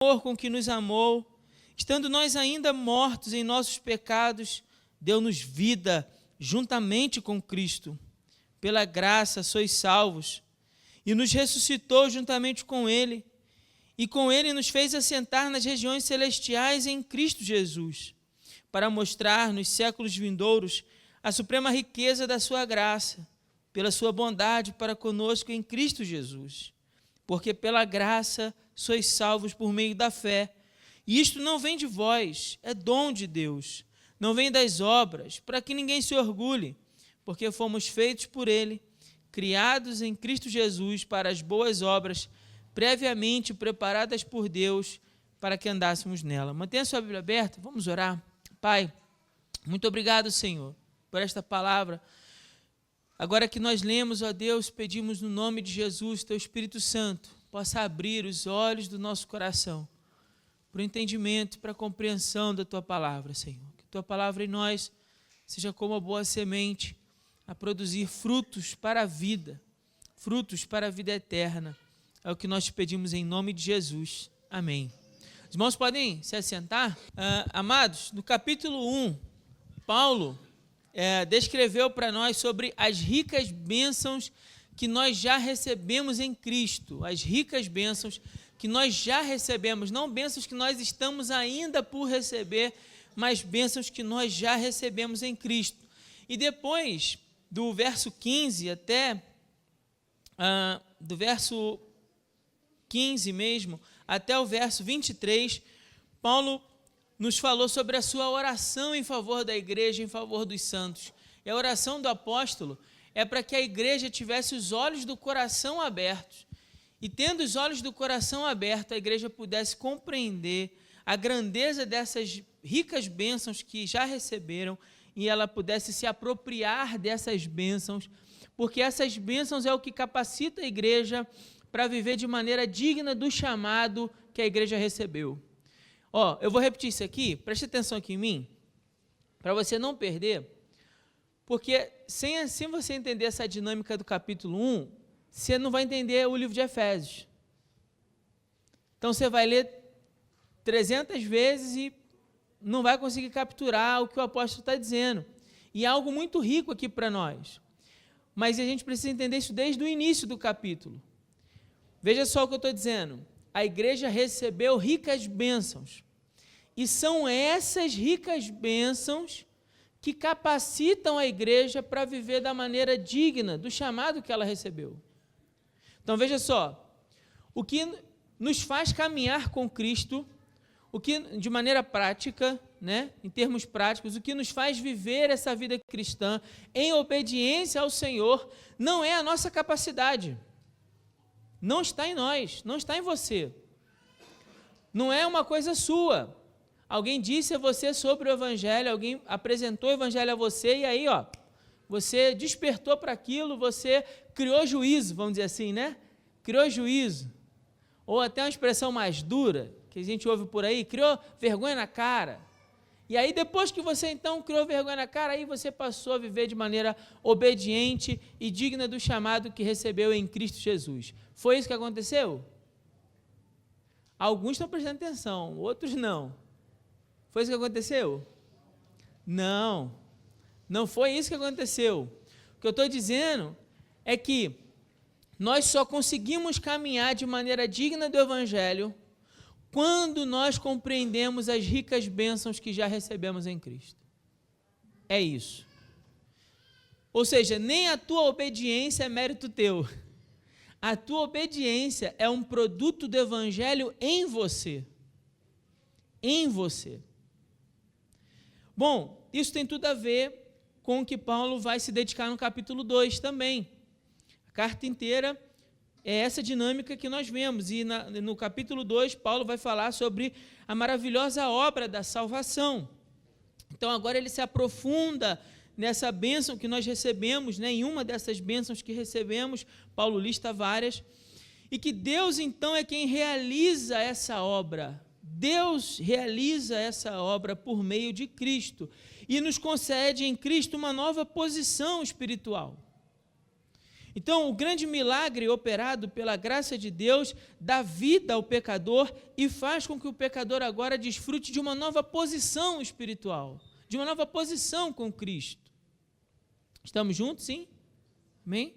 amor com que nos amou, estando nós ainda mortos em nossos pecados, deu-nos vida juntamente com Cristo. Pela graça sois salvos, e nos ressuscitou juntamente com Ele, e com Ele nos fez assentar nas regiões celestiais em Cristo Jesus, para mostrar nos séculos vindouros a suprema riqueza da sua graça, pela sua bondade para conosco em Cristo Jesus. Porque pela graça sois salvos por meio da fé. E isto não vem de vós, é dom de Deus. Não vem das obras, para que ninguém se orgulhe, porque fomos feitos por Ele, criados em Cristo Jesus para as boas obras, previamente preparadas por Deus, para que andássemos nela. Mantenha a sua Bíblia aberta, vamos orar. Pai, muito obrigado, Senhor, por esta palavra. Agora que nós lemos, ó Deus, pedimos no nome de Jesus, Teu Espírito Santo, possa abrir os olhos do nosso coração para o entendimento, para a compreensão da Tua palavra, Senhor. Que Tua palavra em nós seja como a boa semente a produzir frutos para a vida eterna. É o que nós te pedimos em nome de Jesus. Amém. Os irmãos podem se assentar? Amados, no capítulo 1, Paulo descreveu para nós sobre as ricas bênçãos que nós já recebemos em Cristo, as ricas bênçãos que nós já recebemos, não bênçãos que nós estamos ainda por receber, mas bênçãos que nós já recebemos em Cristo. E depois do verso 15 até, do verso 15 mesmo, até o verso 23, Paulo nos falou sobre a sua oração em favor da igreja, em favor dos santos. E a oração do apóstolo é para que a igreja tivesse os olhos do coração abertos. E tendo os olhos do coração abertos, a igreja pudesse compreender a grandeza dessas ricas bênçãos que já receberam e ela pudesse se apropriar dessas bênçãos, porque essas bênçãos é o que capacita a igreja para viver de maneira digna do chamado que a igreja recebeu. Eu vou repetir isso aqui, preste atenção aqui em mim, para você não perder, porque sem você entender essa dinâmica do capítulo 1, você não vai entender o livro de Efésios. Então você vai ler 300 vezes e não vai conseguir capturar o que o apóstolo está dizendo. E é algo muito rico aqui para nós. Mas a gente precisa entender isso desde o início do capítulo. Veja só o que eu estou dizendo. A igreja recebeu ricas bênçãos. E são essas ricas bênçãos que capacitam a igreja para viver da maneira digna do chamado que ela recebeu. Então veja só, o que nos faz caminhar com Cristo, o que de maneira prática, em termos práticos, o que nos faz viver essa vida cristã em obediência ao Senhor, não é a nossa capacidade. Não está em nós, não está em você. Não é uma coisa sua. Alguém disse a você sobre o Evangelho, alguém apresentou o Evangelho a você e aí, você despertou para aquilo, você criou juízo, vamos dizer assim, Criou juízo. Ou até uma expressão mais dura, que a gente ouve por aí, criou vergonha na cara. E aí, depois que você então criou vergonha na cara, aí você passou a viver de maneira obediente e digna do chamado que recebeu em Cristo Jesus. Foi isso que aconteceu? Alguns estão prestando atenção, outros não. Foi isso que aconteceu? Não, não foi isso que aconteceu. O que eu estou dizendo é que nós só conseguimos caminhar de maneira digna do Evangelho quando nós compreendemos as ricas bênçãos que já recebemos em Cristo. É isso. Ou seja, nem a tua obediência é mérito teu. A tua obediência é um produto do Evangelho em você. Em você. Bom, isso tem tudo a ver com o que Paulo vai se dedicar no capítulo 2 também. A carta inteira é essa dinâmica que nós vemos. E no capítulo 2, Paulo vai falar sobre a maravilhosa obra da salvação. Então, agora ele se aprofunda nessa bênção que nós recebemos, em uma dessas bênçãos que recebemos, Paulo lista várias, e que Deus, então, é quem realiza essa obra. Deus realiza essa obra por meio de Cristo e nos concede em Cristo uma nova posição espiritual. Então, o grande milagre operado pela graça de Deus dá vida ao pecador e faz com que o pecador agora desfrute de uma nova posição espiritual, de uma nova posição com Cristo. Estamos juntos, sim? Amém?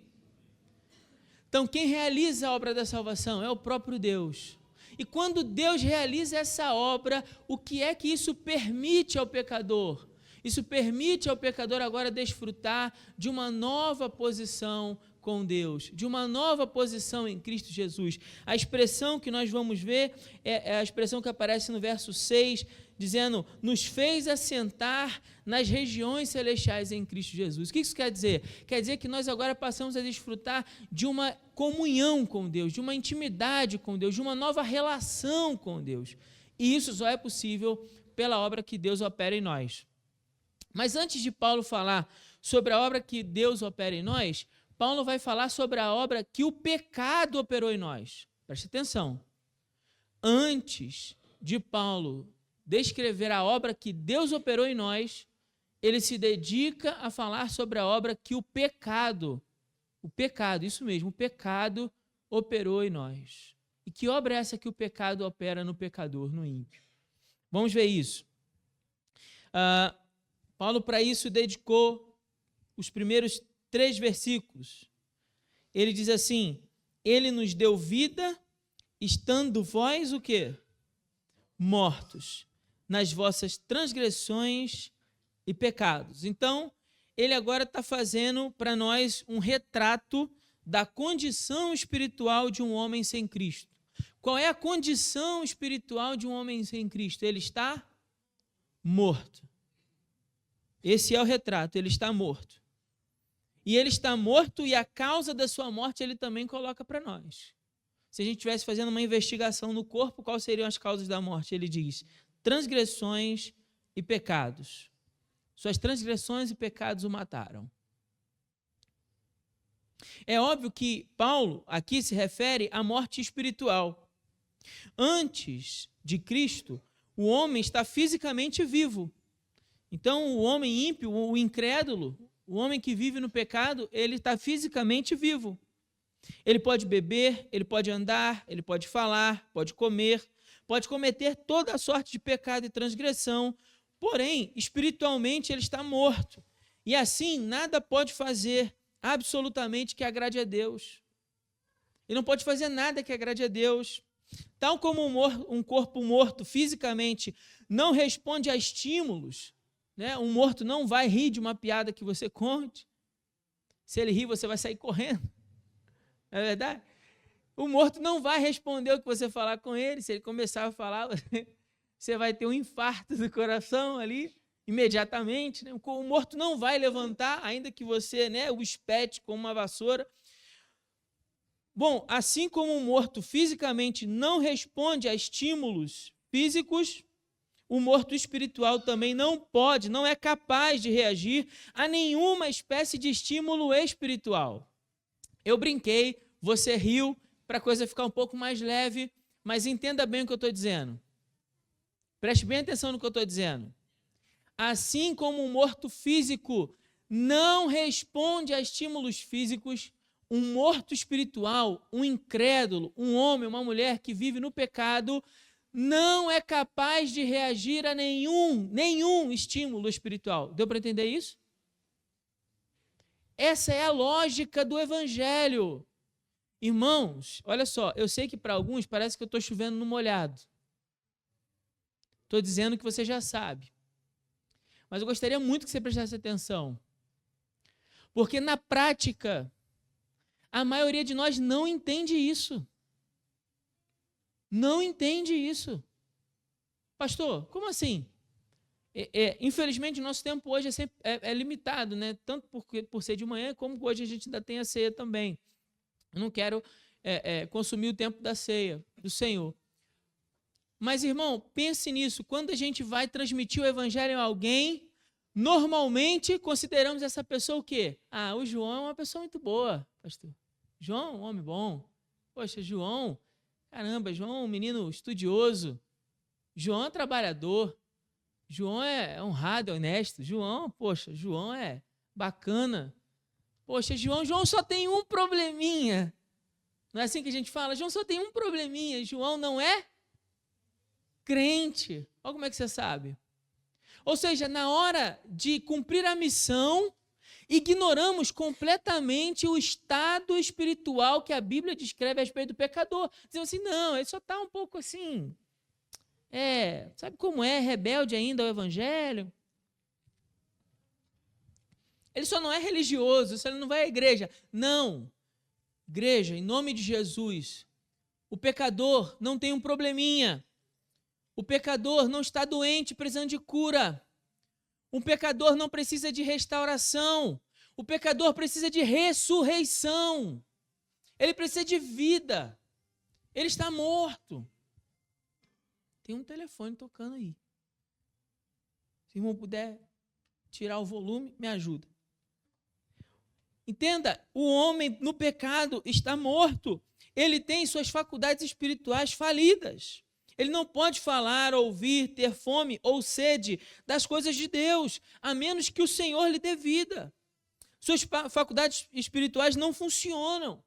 Então, quem realiza a obra da salvação é o próprio Deus. E quando Deus realiza essa obra, o que é que isso permite ao pecador? Isso permite ao pecador agora desfrutar de uma nova posição com Deus, de uma nova posição em Cristo Jesus. A expressão que nós vamos ver é a expressão que aparece no verso 6, dizendo, nos fez assentar nas regiões celestiais em Cristo Jesus. O que isso quer dizer? Quer dizer que nós agora passamos a desfrutar de uma comunhão com Deus, de uma intimidade com Deus, de uma nova relação com Deus. E isso só é possível pela obra que Deus opera em nós. Mas antes de Paulo falar sobre a obra que Deus opera em nós, Paulo vai falar sobre a obra que o pecado operou em nós. Preste atenção. Antes de Paulo descrever a obra que Deus operou em nós, ele se dedica a falar sobre a obra que o pecado, isso mesmo, o pecado operou em nós. E que obra é essa que o pecado opera no pecador, no ímpio? Vamos ver isso. Paulo, para isso, dedicou os primeiros 3 versículos. Ele diz assim, ele nos deu vida, estando vós o quê? Mortos nas vossas transgressões e pecados. Então, ele agora está fazendo para nós um retrato da condição espiritual de um homem sem Cristo. Qual é a condição espiritual de um homem sem Cristo? Ele está morto. Esse é o retrato, ele está morto. E ele está morto e a causa da sua morte ele também coloca para nós. Se a gente estivesse fazendo uma investigação no corpo, quais seriam as causas da morte? Ele diz, transgressões e pecados. Suas transgressões e pecados o mataram. É óbvio que Paulo aqui se refere à morte espiritual. Antes de Cristo, o homem está fisicamente vivo. Então, o homem ímpio, o incrédulo, o homem que vive no pecado, ele está fisicamente vivo. Ele pode beber, ele pode andar, ele pode falar, pode comer, pode cometer toda a sorte de pecado e transgressão, porém, espiritualmente ele está morto. E assim, nada pode fazer absolutamente que agrade a Deus. Ele não pode fazer nada que agrade a Deus. Tal como um corpo morto fisicamente não responde a estímulos, né? Um morto não vai rir de uma piada que você conte. Se ele rir, você vai sair correndo. Não é verdade? O morto não vai responder o que você falar com ele. Se ele começar a falar, você vai ter um infarto do coração ali, imediatamente. Né? O morto não vai levantar, ainda que você, né, o espete com uma vassoura. Bom, assim como o morto fisicamente não responde a estímulos físicos, o morto espiritual também não é capaz de reagir a nenhuma espécie de estímulo espiritual. Eu brinquei, você riu, para a coisa ficar um pouco mais leve, mas entenda bem o que eu estou dizendo. Preste bem atenção no que eu estou dizendo. Assim como um morto físico não responde a estímulos físicos, um morto espiritual, um incrédulo, um homem, uma mulher que vive no pecado, não é capaz de reagir a nenhum estímulo espiritual. Deu para entender isso? Essa é a lógica do Evangelho. Irmãos, olha só, eu sei que para alguns parece que eu estou chovendo no molhado. Estou dizendo que você já sabe. Mas eu gostaria muito que você prestasse atenção. Porque na prática, a maioria de nós não entende isso. Não entende isso. Pastor, como assim? Infelizmente, o nosso tempo hoje é limitado, né? Tanto por ser de manhã, como hoje a gente ainda tem a ceia também. Eu não quero consumir o tempo da ceia do Senhor. Mas, irmão, pense nisso. Quando a gente vai transmitir o evangelho a alguém, normalmente consideramos essa pessoa o quê? Ah, o João é uma pessoa muito boa, pastor. João é um homem bom. Poxa, João, caramba, João é um menino estudioso. João é trabalhador. João é honrado, é honesto. João, poxa, João é bacana. Poxa, João só tem um probleminha. Não é assim que a gente fala? João só tem um probleminha. João não é crente. Olha como é que você sabe. Ou seja, na hora de cumprir a missão, ignoramos completamente o estado espiritual que a Bíblia descreve a respeito do pecador. Dizendo assim, não, ele só está um pouco assim, sabe como é, rebelde ainda ao Evangelho. Ele só não é religioso, ele não vai à igreja. Não. Igreja, em nome de Jesus, o pecador não tem um probleminha. O pecador não está doente, precisando de cura. Um pecador não precisa de restauração. O pecador precisa de ressurreição. Ele precisa de vida. Ele está morto. Tem um telefone tocando aí. Se o irmão puder tirar o volume, me ajuda. Entenda, o homem no pecado está morto. Ele tem suas faculdades espirituais falidas. Ele não pode falar, ouvir, ter fome ou sede das coisas de Deus, a menos que o Senhor lhe dê vida. Suas faculdades espirituais não funcionam.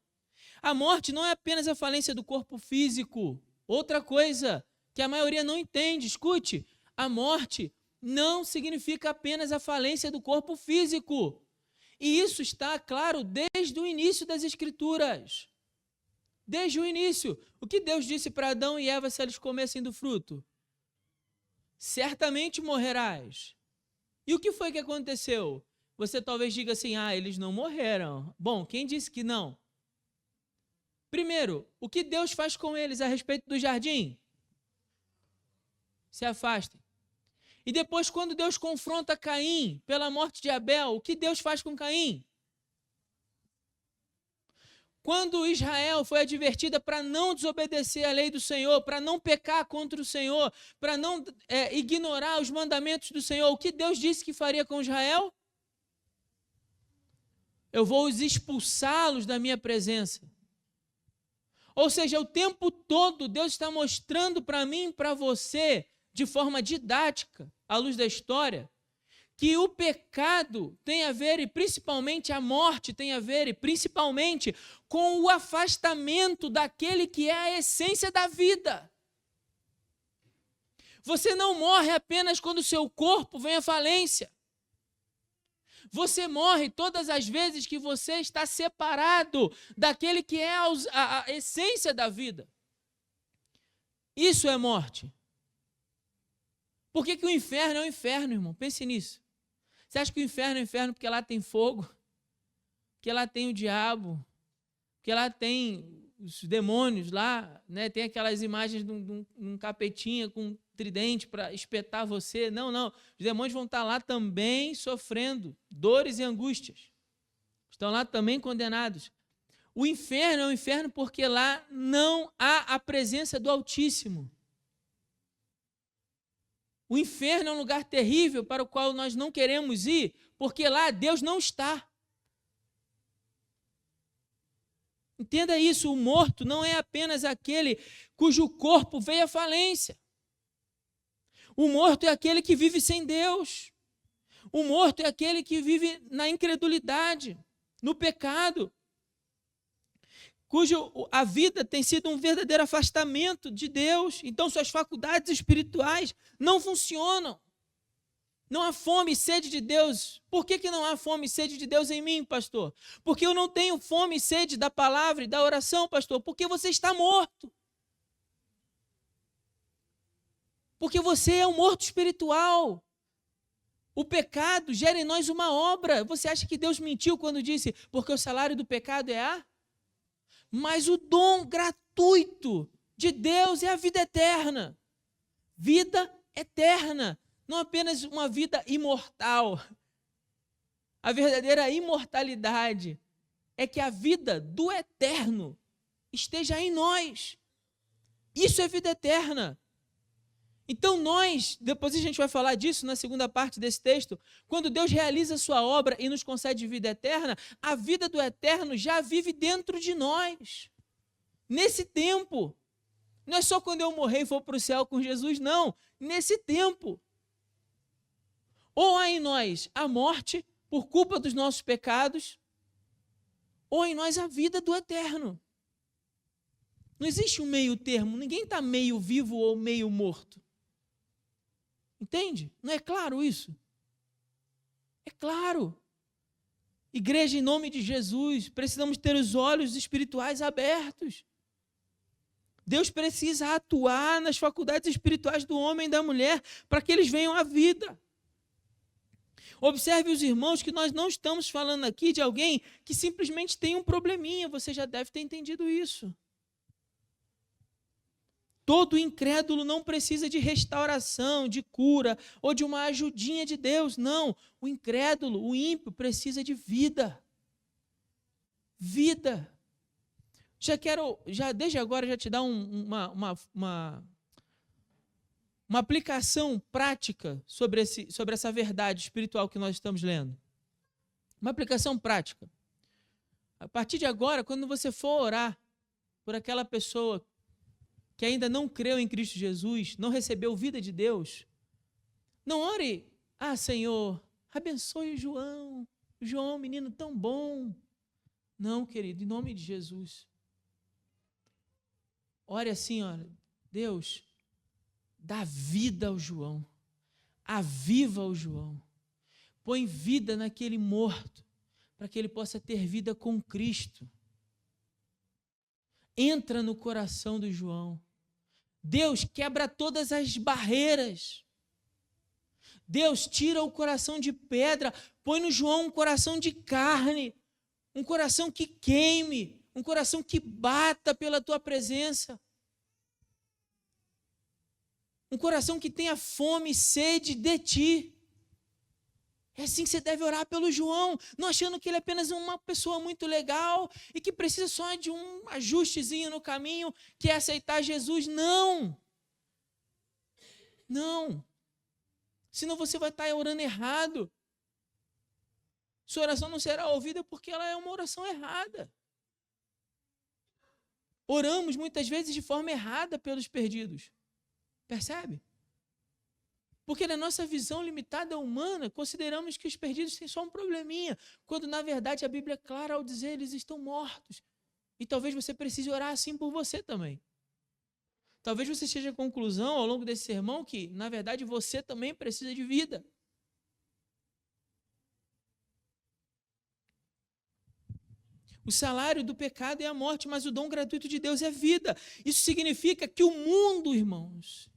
A morte não é apenas a falência do corpo físico. Outra coisa que a maioria não entende, escute, a morte não significa apenas a falência do corpo físico. E isso está claro desde o início das Escrituras. Desde o início. O que Deus disse para Adão e Eva se eles comessem do fruto? Certamente morrerás. E o que foi que aconteceu? Você talvez diga assim, eles não morreram. Bom, quem disse que não? Primeiro, o que Deus faz com eles a respeito do jardim? Se afastem. E depois, quando Deus confronta Caim pela morte de Abel, o que Deus faz com Caim? Quando Israel foi advertida para não desobedecer à lei do Senhor, para não pecar contra o Senhor, para não ignorar os mandamentos do Senhor, o que Deus disse que faria com Israel? Eu vou os expulsá-los da minha presença. Ou seja, o tempo todo Deus está mostrando para mim e para você, de forma didática, à luz da história, que o pecado tem a ver, e principalmente a morte tem a ver, e principalmente com o afastamento daquele que é a essência da vida. Você não morre apenas quando o seu corpo vem à falência. Você morre todas as vezes que você está separado daquele que é a essência da vida. Isso é morte. Por que o inferno é o inferno, irmão? Pense nisso. Você acha que o inferno é o inferno porque lá tem fogo? Porque lá tem o diabo? Porque lá tem os demônios lá, né? Tem aquelas imagens de um capetinha com um tridente para espetar você? Não, não. Os demônios vão estar lá também sofrendo dores e angústias. Estão lá também condenados. O inferno é o inferno porque lá não há a presença do Altíssimo. O inferno é um lugar terrível para o qual nós não queremos ir, porque lá Deus não está. Entenda isso, o morto não é apenas aquele cujo corpo veio à falência. O morto é aquele que vive sem Deus. O morto é aquele que vive na incredulidade, no pecado, a vida tem sido um verdadeiro afastamento de Deus. Então suas faculdades espirituais não funcionam. Não há fome e sede de Deus. Por que não há fome e sede de Deus em mim, pastor? Porque eu não tenho fome e sede da palavra e da oração, pastor. Porque você está morto. Porque você é um morto espiritual. O pecado gera em nós uma obra. Você acha que Deus mentiu quando disse, porque o salário do pecado é a... Mas o dom gratuito de Deus é a vida eterna. Vida eterna. Não apenas uma vida imortal. A verdadeira imortalidade é que a vida do eterno esteja em nós. Isso é vida eterna. Então nós, depois a gente vai falar disso na segunda parte desse texto, quando Deus realiza a sua obra e nos concede vida eterna, a vida do eterno já vive dentro de nós. Nesse tempo. Não é só quando eu morrer e for para o céu com Jesus, não. Nesse tempo. Ou há em nós a morte por culpa dos nossos pecados, ou em nós a vida do eterno. Não existe um meio termo, ninguém está meio vivo ou meio morto. Entende? Não é claro isso? É claro. Igreja, em nome de Jesus, precisamos ter os olhos espirituais abertos. Deus precisa atuar nas faculdades espirituais do homem e da mulher para que eles venham à vida. Observe os irmãos que nós não estamos falando aqui de alguém que simplesmente tem um probleminha, você já deve ter entendido isso. Todo incrédulo não precisa de restauração, de cura ou de uma ajudinha de Deus. Não, o incrédulo, o ímpio, precisa de vida. Vida. Desde agora, já te dar uma aplicação prática sobre essa verdade espiritual que nós estamos lendo. Uma aplicação prática. A partir de agora, quando você for orar por aquela pessoa que ainda não creu em Cristo Jesus, não recebeu vida de Deus, não ore, Senhor, abençoe o João. O João é um menino tão bom. Não, querido, em nome de Jesus. Ore assim, olha, Deus, dá vida ao João, aviva o João, põe vida naquele morto, para que ele possa ter vida com Cristo. Entra no coração do João. Deus quebra todas as barreiras. Deus tira o coração de pedra, põe no João um coração de carne, um coração que queime, um coração que bata pela tua presença. Um coração que tenha fome e sede de ti. É assim que você deve orar pelo João, não achando que ele é apenas uma pessoa muito legal e que precisa só de um ajustezinho no caminho, que é aceitar Jesus. Não. Não. Senão você vai estar orando errado. Sua oração não será ouvida porque ela é uma oração errada. Oramos muitas vezes de forma errada pelos perdidos. Percebe? Porque na nossa visão limitada humana, consideramos que os perdidos têm só um probleminha, quando na verdade a Bíblia é clara ao dizer eles estão mortos. E talvez você precise orar assim por você também. Talvez você chegue à conclusão ao longo desse sermão que, na verdade, você também precisa de vida. O salário do pecado é a morte, mas o dom gratuito de Deus é vida. Isso significa que o mundo, irmãos,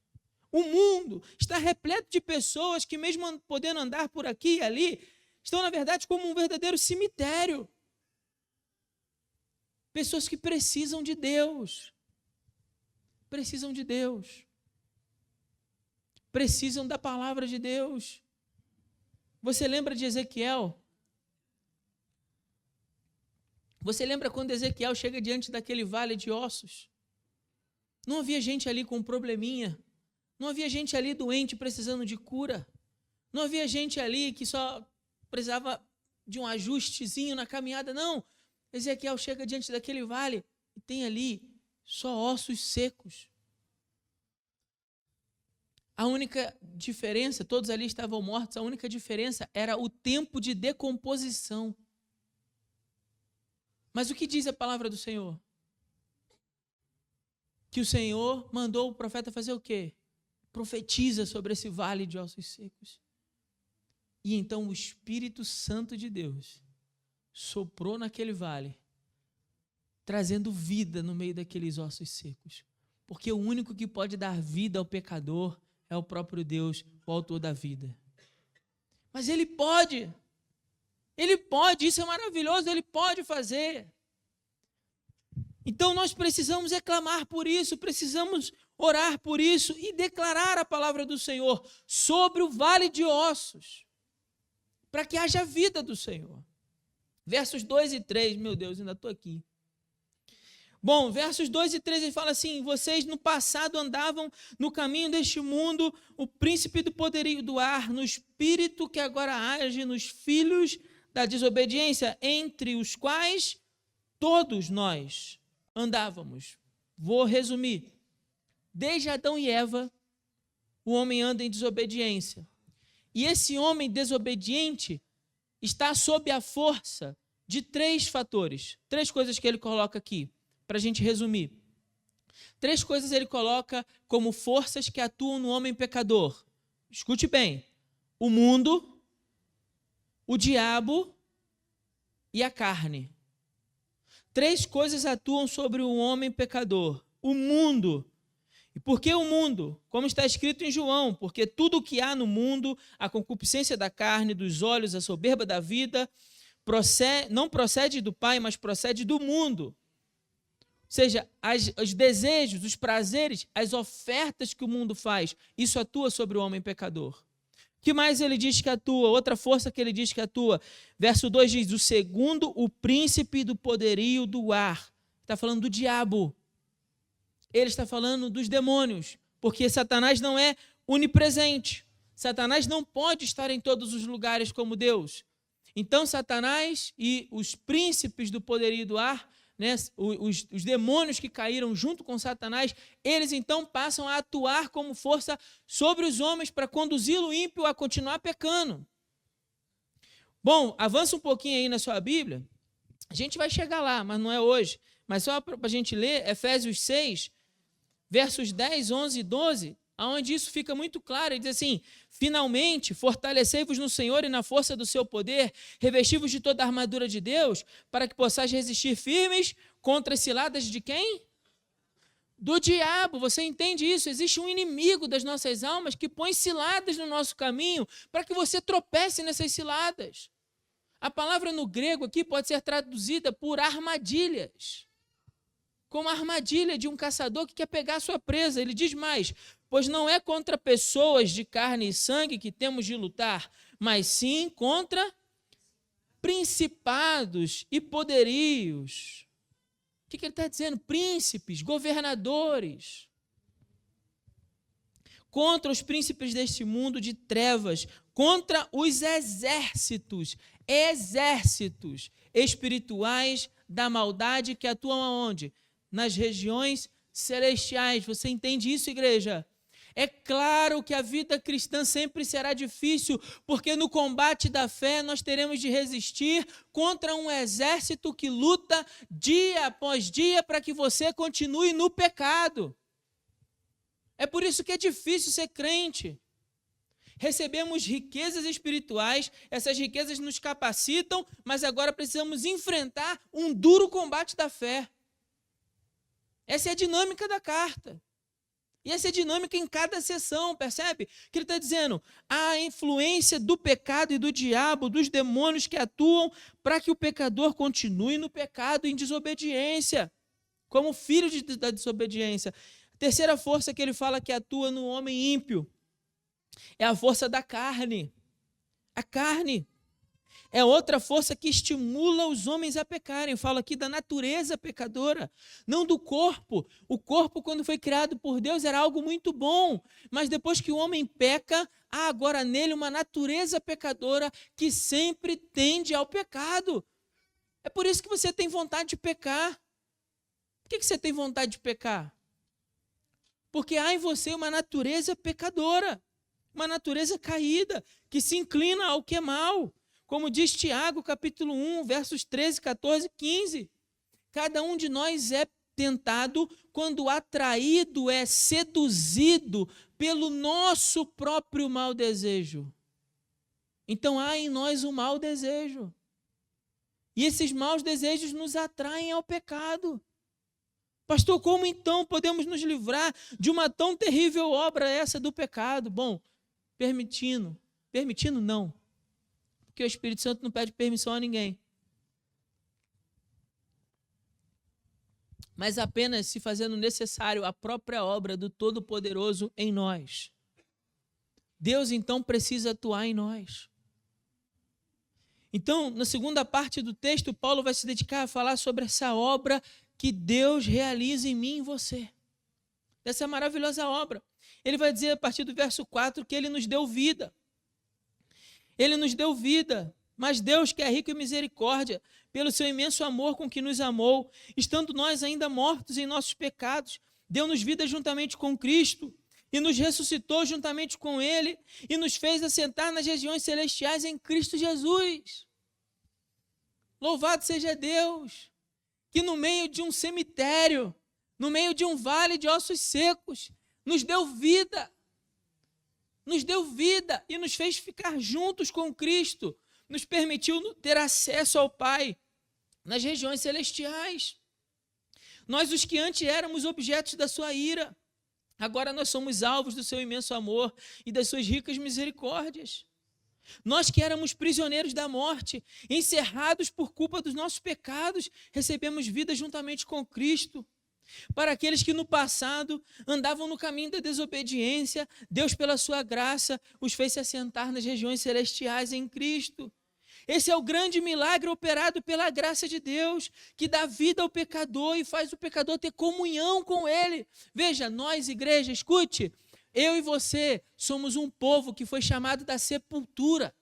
o mundo está repleto de pessoas que, mesmo podendo andar por aqui e ali, estão, na verdade, como um verdadeiro cemitério. Pessoas que precisam de Deus. Precisam de Deus. Precisam da palavra de Deus. Você lembra de Ezequiel? Você lembra quando Ezequiel chega diante daquele vale de ossos? Não havia gente ali com um probleminha. Não havia gente ali doente precisando de cura. Não havia gente ali que só precisava de um ajustezinho na caminhada. Não. Ezequiel chega diante daquele vale e tem ali só ossos secos. A única diferença, todos ali estavam mortos, a única diferença era o tempo de decomposição. Mas o que diz a palavra do Senhor? Que o Senhor mandou o profeta fazer o quê? Profetiza sobre esse vale de ossos secos. E então o Espírito Santo de Deus soprou naquele vale, trazendo vida no meio daqueles ossos secos. Porque o único que pode dar vida ao pecador é o próprio Deus, o autor da vida. Mas Ele pode, isso é maravilhoso, Ele pode fazer. Então nós precisamos reclamar por isso, precisamos orar por isso e declarar a palavra do Senhor sobre o vale de ossos, para que haja vida do Senhor. Versos 2 e 3, meu Deus, ainda estou aqui. Bom, versos 2 e 3, ele fala assim: vocês no passado andavam no caminho deste mundo, o príncipe do poderio do ar, no espírito que agora age nos filhos da desobediência, entre os quais todos nós andávamos. Vou resumir. Desde Adão e Eva, o homem anda em desobediência. E esse homem desobediente está sob a força de 3 fatores, 3 coisas que ele coloca aqui, para a gente resumir. 3 coisas ele coloca como forças que atuam no homem pecador. Escute bem: o mundo, o diabo e a carne. 3 coisas atuam sobre o homem pecador. O mundo. E por que o mundo? Como está escrito em João, porque tudo o que há no mundo, a concupiscência da carne, dos olhos, a soberba da vida, não procede do Pai, mas procede do mundo. Ou seja, os desejos, os prazeres, as ofertas que o mundo faz, isso atua sobre o homem pecador. O que mais ele diz que atua? Outra força que ele diz que atua. Verso 2 diz: o segundo, o príncipe do poderio do ar. Está falando do diabo. Ele está falando dos demônios, porque Satanás não é onipresente. Satanás não pode estar em todos os lugares como Deus. Então, Satanás e os príncipes do poderio do ar, né, os demônios que caíram junto com Satanás, eles então passam a atuar como força sobre os homens para conduzi-lo ímpio a continuar pecando. Bom, avança um pouquinho aí na sua Bíblia. A gente vai chegar lá, mas não é hoje. Mas só para a gente ler, Efésios 6, versos 10, 11 e 12, onde isso fica muito claro. Ele diz assim: finalmente, fortalecei-vos no Senhor e na força do seu poder, revesti-vos de toda a armadura de Deus, para que possais resistir firmes contra as ciladas de quem? Do diabo. Você entende isso? Existe um inimigo das nossas almas que põe ciladas no nosso caminho para que você tropece nessas ciladas. A palavra no grego aqui pode ser traduzida por armadilhas, como a armadilha de um caçador que quer pegar a sua presa. Ele diz mais: pois não é contra pessoas de carne e sangue que temos de lutar, mas sim contra principados e poderios. O que ele está dizendo? Príncipes, governadores. Contra os príncipes deste mundo de trevas, contra os exércitos espirituais da maldade que atuam aonde? Nas regiões celestiais. Você entende isso, igreja? É claro que a vida cristã sempre será difícil, porque no combate da fé nós teremos de resistir contra um exército que luta dia após dia para que você continue no pecado. É por isso que é difícil ser crente. Recebemos riquezas espirituais, essas riquezas nos capacitam, mas agora precisamos enfrentar um duro combate da fé. Essa é a dinâmica da carta. E essa é a dinâmica em cada sessão, percebe? Que ele está dizendo: a influência do pecado e do diabo, dos demônios que atuam para que o pecador continue no pecado, em desobediência, como filho da desobediência. A terceira força que ele fala que atua no homem ímpio é a força da carne. A carne é outra força que estimula os homens a pecarem. Eu falo aqui da natureza pecadora, não do corpo. O corpo, quando foi criado por Deus, era algo muito bom, mas depois que o homem peca, há agora nele uma natureza pecadora que sempre tende ao pecado. É por isso que você tem vontade de pecar. Por que você tem vontade de pecar? Porque há em você uma natureza pecadora, uma natureza caída, que se inclina ao que é mal. Como diz Tiago, capítulo 1, versos 13, 14, 15. Cada um de nós é tentado quando atraído, é seduzido pelo nosso próprio mau desejo. Então há em nós um mau desejo. E esses maus desejos nos atraem ao pecado. Pastor, como então podemos nos livrar de uma tão terrível obra essa do pecado? Bom, permitindo não, porque o Espírito Santo não pede permissão a ninguém, mas apenas se fazendo necessário a própria obra do Todo-Poderoso em nós. Deus então precisa atuar em nós. Então, na segunda parte do texto, Paulo vai se dedicar a falar sobre essa obra que Deus realiza em mim e em você. Essa maravilhosa obra. Ele vai dizer a partir do verso 4 que ele nos deu vida. Ele nos deu vida, mas Deus, que é rico em misericórdia, pelo seu imenso amor com que nos amou, estando nós ainda mortos em nossos pecados, deu-nos vida juntamente com Cristo e nos ressuscitou juntamente com Ele e nos fez assentar nas regiões celestiais em Cristo Jesus. Louvado seja Deus, que no meio de um cemitério, no meio de um vale de ossos secos, nos deu vida e nos fez ficar juntos com Cristo, nos permitiu ter acesso ao Pai nas regiões celestiais. Nós, os que antes éramos objetos da sua ira, agora nós somos alvos do seu imenso amor e das suas ricas misericórdias. Nós que éramos prisioneiros da morte, encerrados por culpa dos nossos pecados, recebemos vida juntamente com Cristo. Para aqueles que no passado andavam no caminho da desobediência, Deus, pela sua graça, os fez se assentar nas regiões celestiais em Cristo. Esse é o grande milagre operado pela graça de Deus, que dá vida ao pecador e faz o pecador ter comunhão com Ele. Veja, nós, igreja, escute, eu e você somos um povo que foi chamado da sepultura.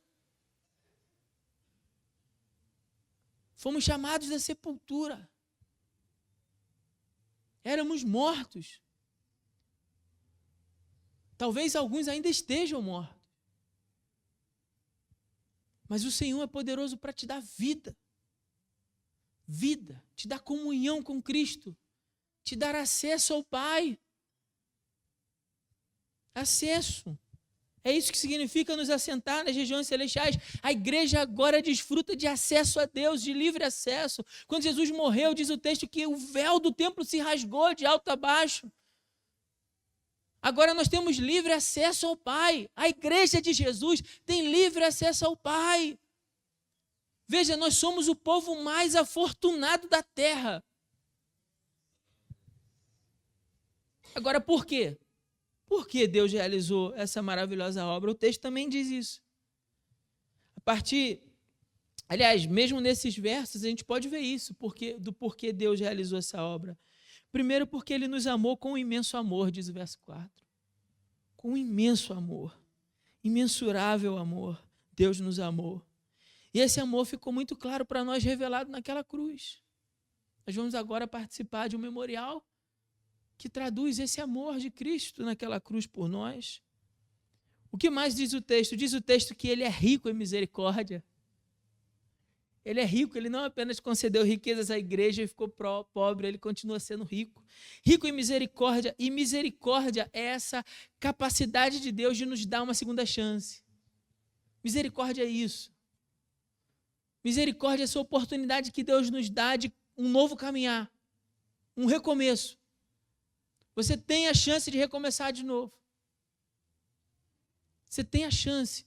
Fomos chamados da sepultura. Éramos mortos. Talvez alguns ainda estejam mortos. Mas o Senhor é poderoso para te dar vida. Vida, te dar comunhão com Cristo, te dar acesso ao Pai. Acesso. É isso que significa nos assentar nas regiões celestiais. A igreja agora desfruta de acesso a Deus, de livre acesso. Quando Jesus morreu, diz o texto que o véu do templo se rasgou de alto a baixo. Agora nós temos livre acesso ao Pai. A igreja de Jesus tem livre acesso ao Pai. Veja, nós somos o povo mais afortunado da terra. Agora, por quê? Por que Deus realizou essa maravilhosa obra? O texto também diz isso. Aliás, mesmo nesses versos, a gente pode ver isso, do porquê Deus realizou essa obra. Primeiro, porque Ele nos amou com um imenso amor, diz o verso 4. Com um imenso amor, imensurável amor, Deus nos amou. E esse amor ficou muito claro para nós, revelado naquela cruz. Nós vamos agora participar de um memorial que traduz esse amor de Cristo naquela cruz por nós. O que mais diz o texto? Diz o texto que Ele é rico em misericórdia. Ele é rico, Ele não apenas concedeu riquezas à igreja e ficou pobre, Ele continua sendo rico. Rico em misericórdia, e misericórdia é essa capacidade de Deus de nos dar uma segunda chance. Misericórdia é isso. Misericórdia é essa oportunidade que Deus nos dá de um novo caminhar, um recomeço. Você tem a chance de recomeçar de novo. Você tem a chance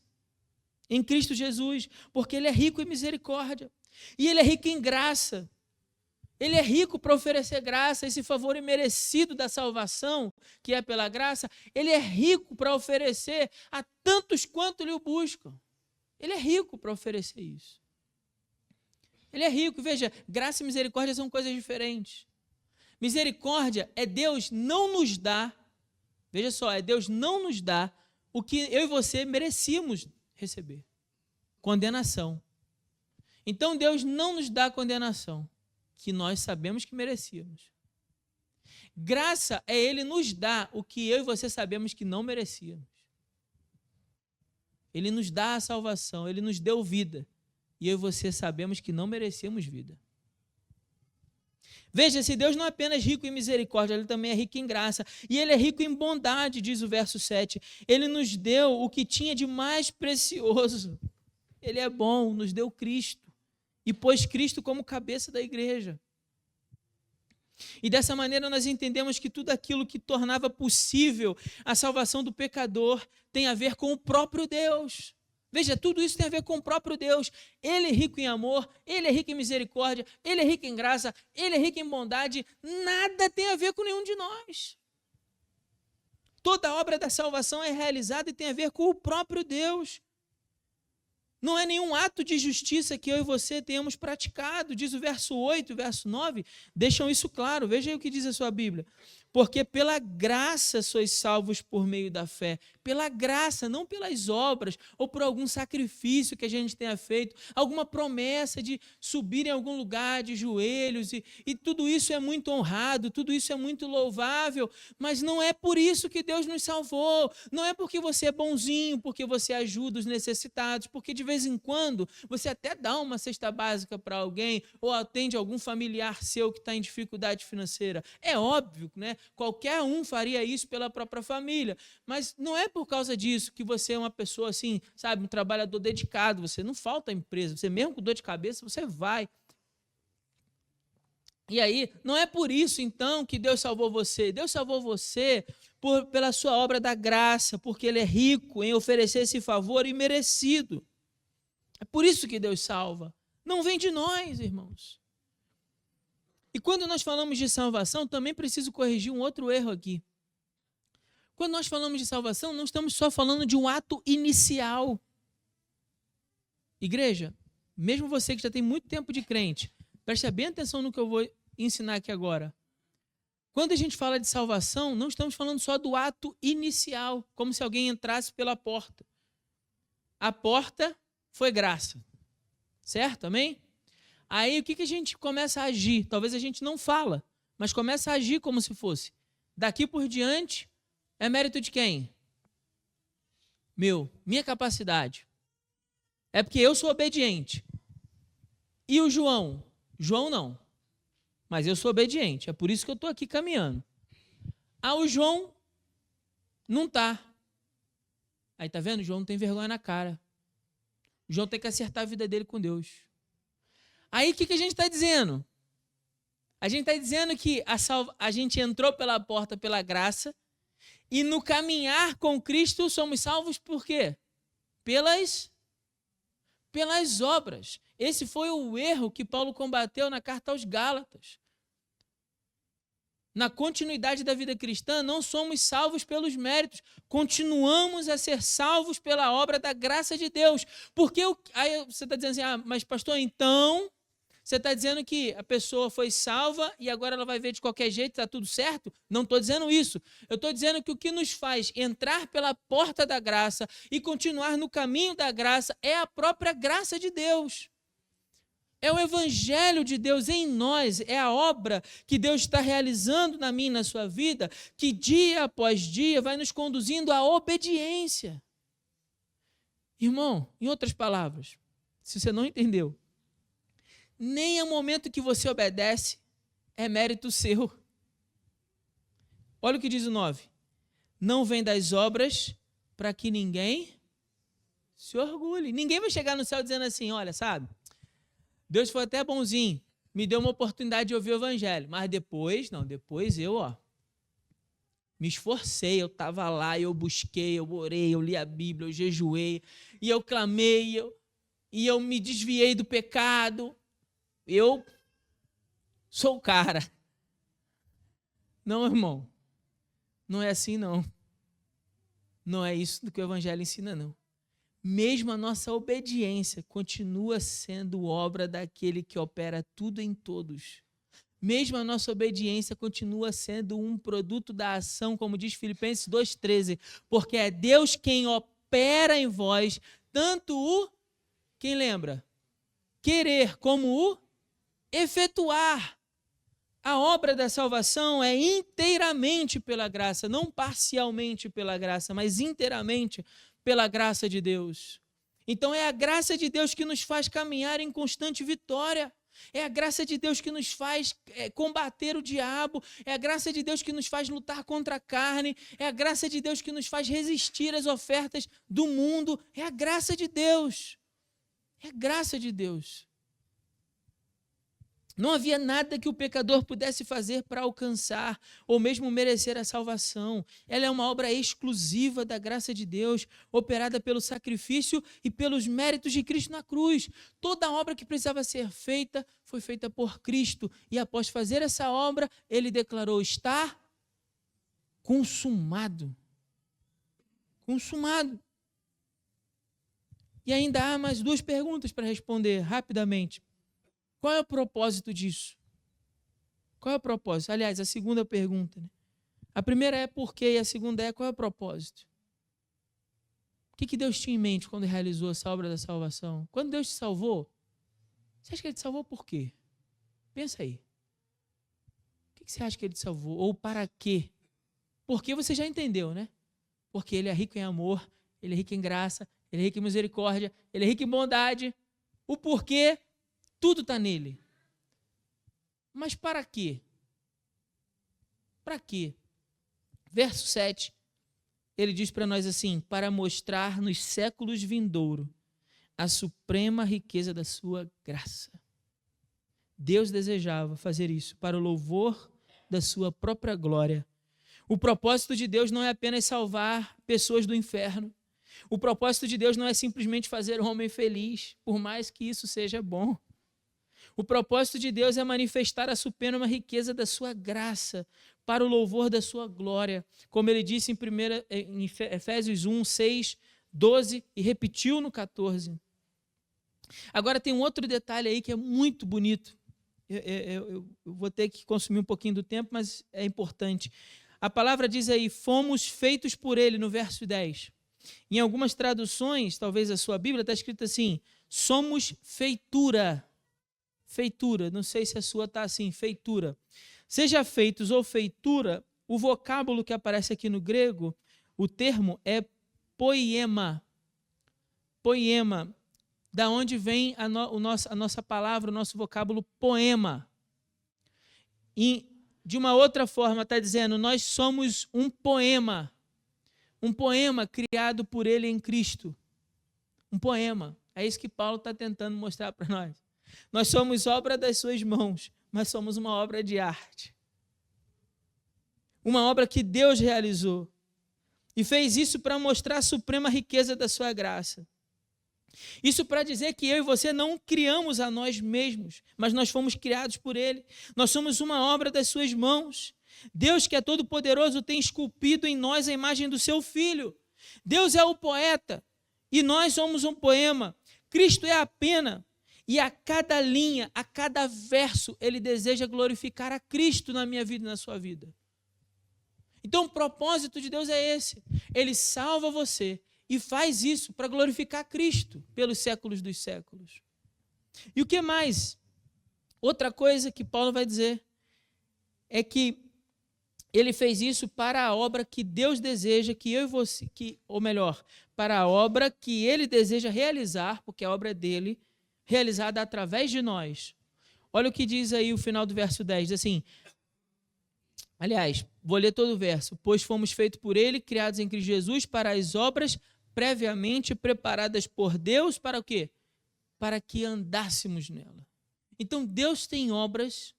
em Cristo Jesus, porque Ele é rico em misericórdia. E Ele é rico em graça. Ele é rico para oferecer graça, esse favor imerecido da salvação, que é pela graça. Ele é rico para oferecer a tantos quanto lhe o buscam. Ele é rico para oferecer isso. Ele é rico. Veja, graça e misericórdia são coisas diferentes. Misericórdia é Deus não nos dar, veja só, é Deus não nos dar o que eu e você merecíamos receber. Condenação. Então Deus não nos dá condenação, que nós sabemos que merecíamos. Graça é Ele nos dar o que eu e você sabemos que não merecíamos. Ele nos dá a salvação, Ele nos deu vida, e eu e você sabemos que não merecíamos vida. Veja, se Deus não é apenas rico em misericórdia, Ele também é rico em graça. E Ele é rico em bondade, diz o verso 7. Ele nos deu o que tinha de mais precioso. Ele é bom, nos deu Cristo. E pôs Cristo como cabeça da igreja. E dessa maneira nós entendemos que tudo aquilo que tornava possível a salvação do pecador tem a ver com o próprio Deus. Veja, tudo isso tem a ver com o próprio Deus. Ele é rico em amor, Ele é rico em misericórdia, Ele é rico em graça, Ele é rico em bondade. Nada tem a ver com nenhum de nós. Toda a obra da salvação é realizada e tem a ver com o próprio Deus. Não é nenhum ato de justiça que eu e você tenhamos praticado. Diz o verso 8, o verso 9, deixam isso claro. Veja aí o que diz a sua Bíblia. Porque pela graça sois salvos por meio da fé. Pela graça, não pelas obras ou por algum sacrifício que a gente tenha feito, alguma promessa de subir em algum lugar de joelhos, e tudo isso é muito honrado, tudo isso é muito louvável, mas não é por isso que Deus nos salvou, não é porque você é bonzinho, porque você ajuda os necessitados, porque de vez em quando você até dá uma cesta básica para alguém ou atende algum familiar seu que está em dificuldade financeira. É óbvio, né? Qualquer um faria isso pela própria família, mas não é por causa disso que você é uma pessoa assim, sabe, um trabalhador dedicado, você não falta à empresa, você mesmo com dor de cabeça, você vai. E aí, não é por isso, então, que Deus salvou você. Deus salvou você pela sua obra da graça, porque Ele é rico em oferecer esse favor imerecido. É por isso que Deus salva. Não vem de nós, irmãos. E quando nós falamos de salvação, também preciso corrigir um outro erro aqui. Quando nós falamos de salvação, não estamos só falando de um ato inicial. Igreja, mesmo você que já tem muito tempo de crente, preste bem atenção no que eu vou ensinar aqui agora. Quando a gente fala de salvação, não estamos falando só do ato inicial, como se alguém entrasse pela porta. A porta foi graça, certo? Amém? Aí o que a gente começa a agir? Talvez a gente não fala, mas começa a agir como se fosse. Daqui por diante, é mérito de quem? Minha capacidade. É porque eu sou obediente. E o João? João não. Mas eu sou obediente. É por isso que eu estou aqui caminhando. O João não está. Aí tá vendo? O João não tem vergonha na cara. O João tem que acertar a vida dele com Deus. Aí o que a gente está dizendo? A gente está dizendo que a gente entrou pela porta pela graça e no caminhar com Cristo somos salvos por quê? Pelas obras. Esse foi o erro que Paulo combateu na carta aos Gálatas. Na continuidade da vida cristã, não somos salvos pelos méritos, continuamos a ser salvos pela obra da graça de Deus. Porque aí você está dizendo assim, mas pastor, então você está dizendo que a pessoa foi salva e agora ela vai ver de qualquer jeito, está tudo certo? Não estou dizendo isso. Eu estou dizendo que o que nos faz entrar pela porta da graça e continuar no caminho da graça é a própria graça de Deus. É o evangelho de Deus em nós, é a obra que Deus está realizando na minha e na sua vida, que dia após dia vai nos conduzindo à obediência. Irmão, em outras palavras, se você não entendeu, nem o momento que você obedece é mérito seu. Olha o que diz o 9. Não vem das obras para que ninguém se orgulhe. Ninguém vai chegar no céu dizendo assim, olha, sabe, Deus foi até bonzinho, me deu uma oportunidade de ouvir o evangelho, mas depois eu me esforcei, eu estava lá, eu busquei, eu orei, eu li a Bíblia, eu jejuei, e eu clamei, e eu me desviei do pecado. Eu sou o cara. Não, irmão. Não é assim, não. Não é isso do que o evangelho ensina, não. Mesmo a nossa obediência continua sendo obra daquele que opera tudo em todos. Mesmo a nossa obediência continua sendo um produto da ação, como diz Filipenses 2,13, porque é Deus quem opera em vós, tanto o, quem lembra? Querer como o efetuar. A obra da salvação é inteiramente pela graça, não parcialmente pela graça, mas inteiramente pela graça de Deus. Então é a graça de Deus que nos faz caminhar em constante vitória. É a graça de Deus que nos faz combater o diabo. É a graça de Deus que nos faz lutar contra a carne. É a graça de Deus que nos faz resistir às ofertas do mundo. É a graça de Deus. É a graça de Deus. Não havia nada que o pecador pudesse fazer para alcançar ou mesmo merecer a salvação. Ela é uma obra exclusiva da graça de Deus, operada pelo sacrifício e pelos méritos de Cristo na cruz. Toda a obra que precisava ser feita foi feita por Cristo. E após fazer essa obra, ele declarou: está consumado. Consumado. E ainda há mais duas perguntas para responder rapidamente. Qual é o propósito disso? Qual é o propósito? Aliás, a segunda pergunta, né? A primeira é por quê e a segunda é qual é o propósito. O que Deus tinha em mente quando realizou essa obra da salvação? Quando Deus te salvou, você acha que Ele te salvou por quê? Pensa aí. O que você acha que Ele te salvou? Ou para quê? Porque você já entendeu, né? Porque Ele é rico em amor, Ele é rico em graça, Ele é rico em misericórdia, Ele é rico em bondade. O porquê, tudo está nele. Mas para quê? Para quê? Verso 7, ele diz para nós assim: para mostrar nos séculos vindouros a suprema riqueza da sua graça. Deus desejava fazer isso para o louvor da sua própria glória. O propósito de Deus não é apenas salvar pessoas do inferno. O propósito de Deus não é simplesmente fazer o homem feliz, por mais que isso seja bom. O propósito de Deus é manifestar a suprema riqueza da sua graça para o louvor da sua glória, como ele disse em Efésios 1, 6, 12 e repetiu no 14. Agora tem um outro detalhe aí que é muito bonito. Eu vou ter que consumir um pouquinho do tempo, mas é importante. A palavra diz aí: fomos feitos por ele, no verso 10. Em algumas traduções, talvez a sua Bíblia, está escrito assim: somos feitura. Feitura, não sei se a sua está assim, feitura. Seja feitos ou feitura, o vocábulo que aparece aqui no grego, o termo é poiema. Poiema, da onde vem a nossa palavra, o nosso vocábulo poema. E de uma outra forma está dizendo, nós somos um poema criado por ele em Cristo. Um poema, é isso que Paulo está tentando mostrar para nós. Nós somos obra das suas mãos, mas somos uma obra de arte. Uma obra que Deus realizou. E fez isso para mostrar a suprema riqueza da sua graça. Isso para dizer que eu e você não criamos a nós mesmos, mas nós fomos criados por Ele. Nós somos uma obra das suas mãos. Deus, que é todo-poderoso, tem esculpido em nós a imagem do seu Filho. Deus é o poeta e nós somos um poema. Cristo é a pena. E a cada linha, a cada verso, ele deseja glorificar a Cristo na minha vida e na sua vida. Então, o propósito de Deus é esse. Ele salva você e faz isso para glorificar Cristo pelos séculos dos séculos. E o que mais? Outra coisa que Paulo vai dizer é que ele fez isso para a obra que Deus deseja que eu e você, ou melhor, para a obra que ele deseja realizar, porque a obra é dele, realizada através de nós. Olha o que diz aí o final do verso 10, diz assim, aliás, vou ler todo o verso, pois fomos feitos por ele, criados em Cristo Jesus, para as obras previamente preparadas por Deus, para o quê? Para que andássemos nela. Então, Deus tem obras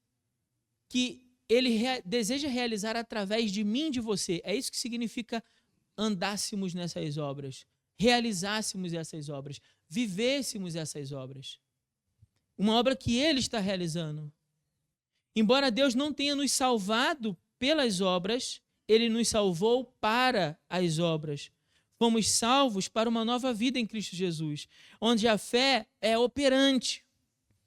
que ele deseja realizar através de mim e de você. É isso que significa andássemos nessas obras, realizássemos essas obras, vivêssemos essas obras. Uma obra que Ele está realizando. Embora Deus não tenha nos salvado pelas obras, Ele nos salvou para as obras. Fomos salvos para uma nova vida em Cristo Jesus, onde a fé é operante.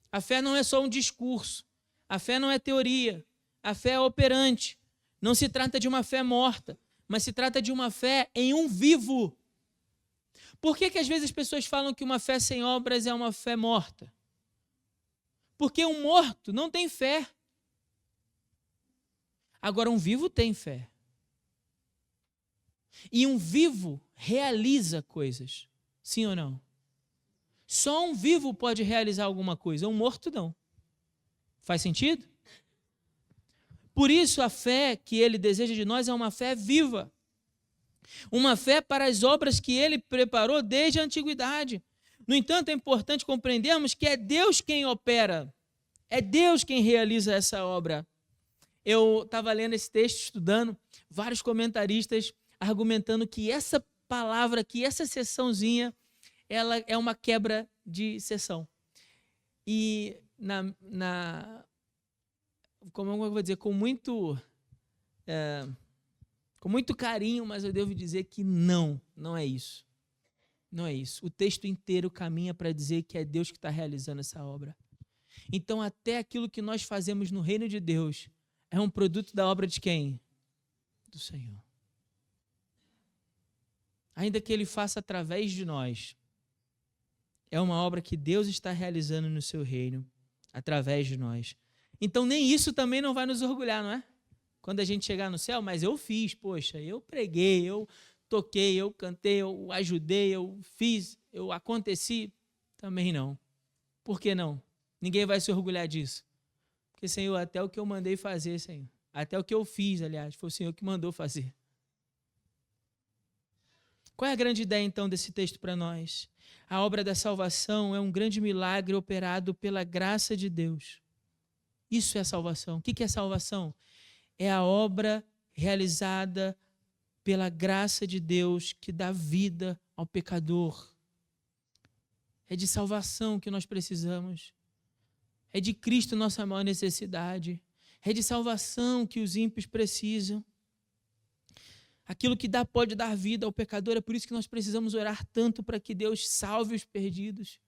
A fé não é só um discurso, a fé não é teoria, a fé é operante. Não se trata de uma fé morta, mas se trata de uma fé em um vivo. Por que às vezes as pessoas falam que uma fé sem obras é uma fé morta? Porque um morto não tem fé. Agora, um vivo tem fé. E um vivo realiza coisas. Sim ou não? Só um vivo pode realizar alguma coisa, um morto não. Faz sentido? Por isso, a fé que ele deseja de nós é uma fé viva. Uma fé para as obras que ele preparou desde a antiguidade. No entanto, é importante compreendermos que é Deus quem opera. É Deus quem realiza essa obra. Eu estava lendo esse texto, estudando, vários comentaristas argumentando que essa palavra, que essa seçãozinha, ela é uma quebra de seção. E, como eu vou dizer, com muito carinho, mas eu devo dizer que não é isso. Não é isso. O texto inteiro caminha para dizer que é Deus que está realizando essa obra. Então, até aquilo que nós fazemos no reino de Deus é um produto da obra de quem? do Senhor. Ainda que Ele faça através de nós, é uma obra que Deus está realizando no seu reino, através de nós. Então nem isso também não vai nos orgulhar, não é? Quando a gente chegar no céu, mas eu fiz, poxa, eu preguei, eu toquei, eu cantei, eu ajudei, eu fiz, eu aconteci. Também não. Por que não? Ninguém vai se orgulhar disso. Porque, Senhor, até o que eu mandei fazer, Senhor, até o que eu fiz, aliás, foi o Senhor que mandou fazer. Qual é a grande ideia, então, desse texto para nós? A obra da salvação é um grande milagre operado pela graça de Deus. Isso é a salvação. O que é salvação? É a obra realizada pela graça de Deus que dá vida ao pecador. É de salvação que nós precisamos. É de Cristo nossa maior necessidade. É de salvação que os ímpios precisam. Aquilo que pode dar vida ao pecador, é por isso que nós precisamos orar tanto para que Deus salve os perdidos.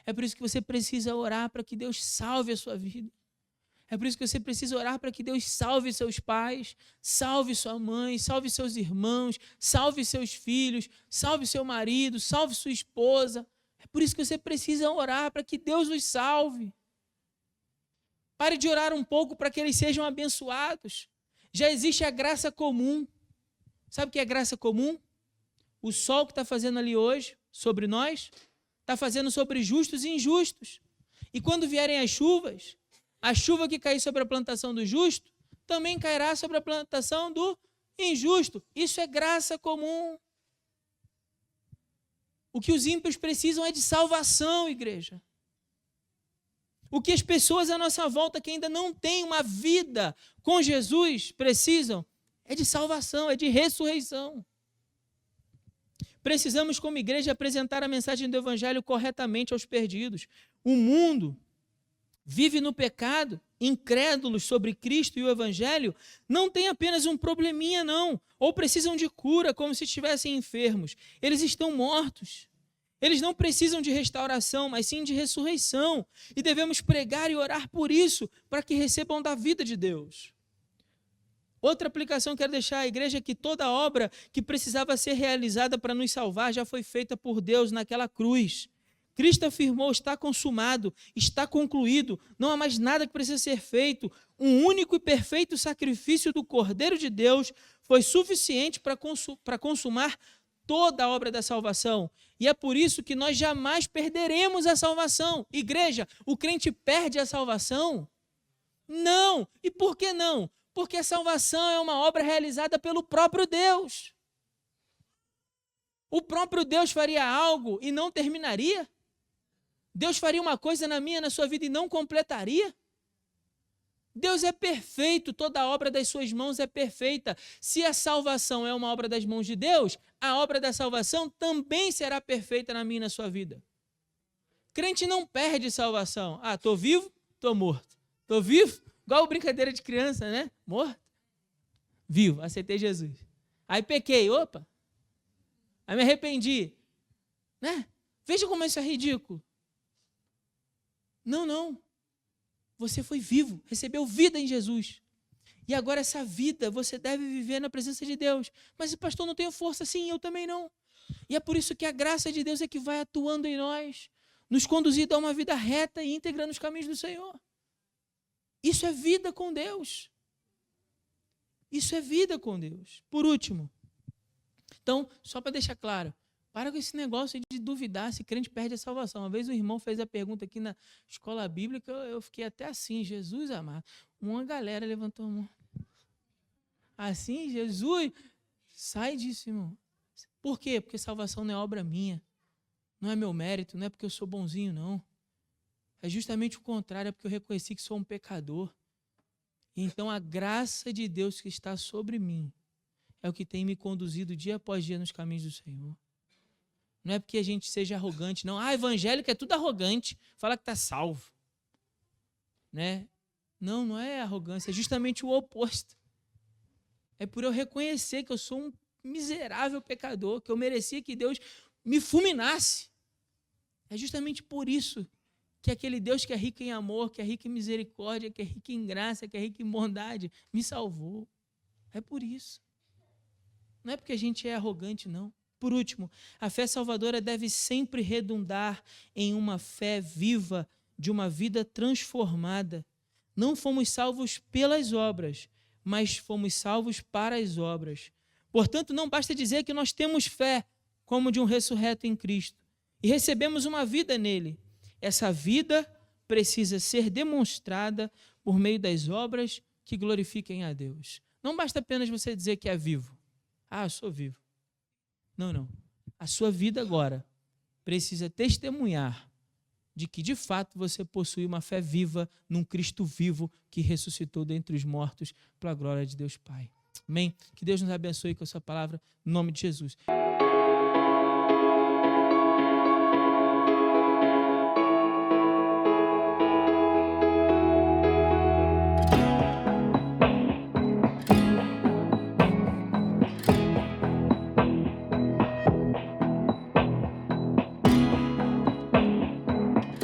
É por isso que você precisa orar para que Deus salve a sua vida. É por isso que você precisa orar para que Deus salve seus pais, salve sua mãe, salve seus irmãos, salve seus filhos, salve seu marido, salve sua esposa. É por isso que você precisa orar para que Deus os salve. Pare de orar um pouco para que eles sejam abençoados. Já existe a graça comum. Sabe o que é graça comum? O sol que está fazendo ali hoje sobre nós, está fazendo sobre justos e injustos. E quando vierem as chuvas, a chuva que cair sobre a plantação do justo, também cairá sobre a plantação do injusto. Isso é graça comum. O que os ímpios precisam é de salvação, igreja. O que as pessoas à nossa volta que ainda não têm uma vida com Jesus precisam é de salvação, é de ressurreição. Precisamos, como igreja, apresentar a mensagem do Evangelho corretamente aos perdidos. O mundo vive no pecado, incrédulos sobre Cristo e o Evangelho, não tem apenas um probleminha, não, ou precisam de cura, como se estivessem enfermos. Eles estão mortos. Eles não precisam de restauração, mas sim de ressurreição. E devemos pregar e orar por isso, para que recebam da vida de Deus. Outra aplicação que quero deixar à igreja é que toda obra que precisava ser realizada para nos salvar já foi feita por Deus naquela cruz. Cristo afirmou, está consumado, está concluído, não há mais nada que precisa ser feito. Um único e perfeito sacrifício do Cordeiro de Deus foi suficiente para consumar toda a obra da salvação. E é por isso que nós jamais perderemos a salvação. Igreja, o crente perde a salvação? Não. E por que não? Porque a salvação é uma obra realizada pelo próprio Deus. O próprio Deus faria algo e não terminaria? Deus faria uma coisa na minha, na sua vida e não completaria? Deus é perfeito, toda a obra das suas mãos é perfeita. Se a salvação é uma obra das mãos de Deus, a obra da salvação também será perfeita na minha e na sua vida. Crente não perde salvação. Ah, estou vivo, estou morto. Estou vivo, igual brincadeira de criança, né? Morto. Vivo, aceitei Jesus. Aí pequei, opa. Aí me arrependi. Né? Veja como isso é ridículo. Não. Você foi vivo, recebeu vida em Jesus. E agora essa vida você deve viver na presença de Deus. Mas o pastor não tem força, sim, eu também não. E é por isso que a graça de Deus é que vai atuando em nós, nos conduzindo a uma vida reta e íntegra nos caminhos do Senhor. Isso é vida com Deus. Isso é vida com Deus. Por último, então, só para deixar claro, para com esse negócio de duvidar se crente perde a salvação. Uma vez um irmão fez a pergunta aqui na escola bíblica, eu fiquei até assim, Jesus amado. Uma galera levantou a mão. Assim, Jesus, sai disso, irmão. Por quê? Porque salvação não é obra minha. Não é meu mérito, não é porque eu sou bonzinho, não. É justamente o contrário, é porque eu reconheci que sou um pecador. E então a graça de Deus que está sobre mim é o que tem me conduzido dia após dia nos caminhos do Senhor. Não é porque a gente seja arrogante, não. Ah, evangélico é tudo arrogante. Fala que está salvo. Né? Não é arrogância, é justamente o oposto. É por eu reconhecer que eu sou um miserável pecador, que eu merecia que Deus me fulminasse. É justamente por isso que aquele Deus que é rico em amor, que é rico em misericórdia, que é rico em graça, que é rico em bondade, me salvou. É por isso. Não é porque a gente é arrogante, não. Por último, a fé salvadora deve sempre redundar em uma fé viva de uma vida transformada. Não fomos salvos pelas obras, mas fomos salvos para as obras. Portanto, não basta dizer que nós temos fé, como de um ressurreto em Cristo, e recebemos uma vida nele. Essa vida precisa ser demonstrada por meio das obras que glorifiquem a Deus. Não basta apenas você dizer que é vivo. Ah, eu sou vivo. Não. A sua vida agora precisa testemunhar de que, de fato, você possui uma fé viva num Cristo vivo que ressuscitou dentre os mortos para a glória de Deus Pai. Amém? Que Deus nos abençoe com a sua palavra, em nome de Jesus.